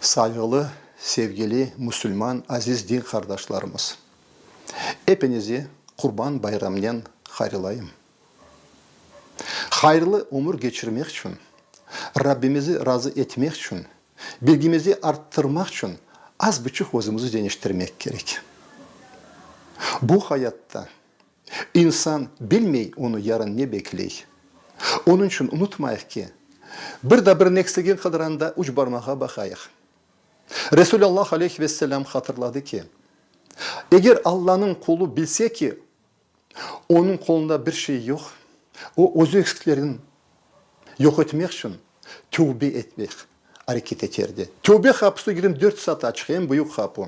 Saygılı, sevgili Müslüman, aziz din kardeşlerimiz. Hepinizi Kurban Bayramı'ndan hayırlayım. Hayırlı ömür geçirmek için, Rabbimizi razı etmek için, bilgimizi arttırmak için az buçuk özümüzü değiştirmek gerek. Bu hayatta insan bilmey onu yarın ne bekley. Onun için unutmayıq ki, bir de bir eksigin kadranda uç barmağa bakayıq. Resulullah aleyhi ve sellem hatırladı ki, eğer Allah'ın kulu bilse ki onun kolunda bir şey yok, o öz eksiklerini yok etmek için tövbe etmek hareket ederdi. Tövbe kapısı 24 saat açık, en büyük kapı.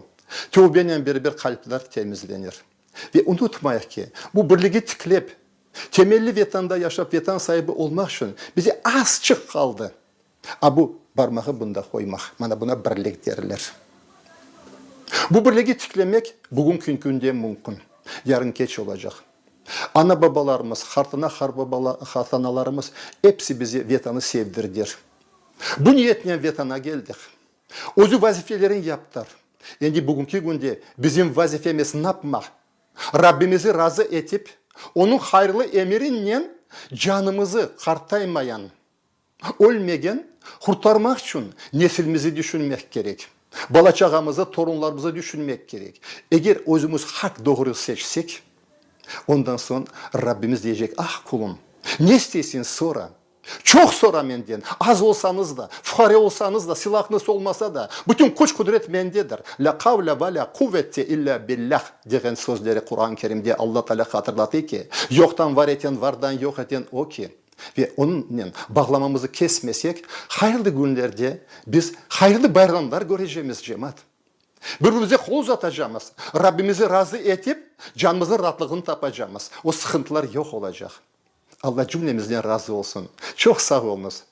Tövbeyle beraber kalpler temizlenir. Ve unutmayıq ki, bu birliği tiklep, temelli vatanda yaşap vatan sahibi olmak için bize azıcık kaldı. Bu barmağı bunda koymak, bana buna birlik derler. Bu birliği tiklemek bugünkü günde mümkün. Yarın geç olacak. Ana babalarımız, hartanalarımız hepsi bizi vatanı sevdirdir. Bu niyetle vatana geldik. Özü vazifelerini yaptılar. Yani bugünkü günde bizim vazifemiz ne yapmak? Rabbimizi razı etip, onun hayırlı emriyle canımızı kartaymayan, ölmegen, kurtarmak için nesilimizi düşünmek gerek. Balaçağımızı, torunlarımızı düşünmek gerek. Eğer özümüz hak doğru seçsek, ondan sonra Rabbimiz diyecek, ah kulum, ne istesin sonra? Çok sonra benden, az olsanız da, fuhare olsanız da, silahınız olmasa da, bütün güç kudret bendedir. La kavle ve la kuvvete illa billah diyen sözleri Kur'an-ı Kerim'de Allah Teala hatırlatıyor ki, yoktan var eten, vardan yok eten o ki. Ve onunla bağlamamızı kesmesek, hayırlı günlerde biz hayırlı bayramlar göreceğimiz cemaat. Birbirimize kol uzatacağımız, Rabbimizi razı etip canımızın rahatlığını tapacağımız, o sıkıntılar yok olacak. Allah cümlemizden razı olsun. Çok sağ olunuz.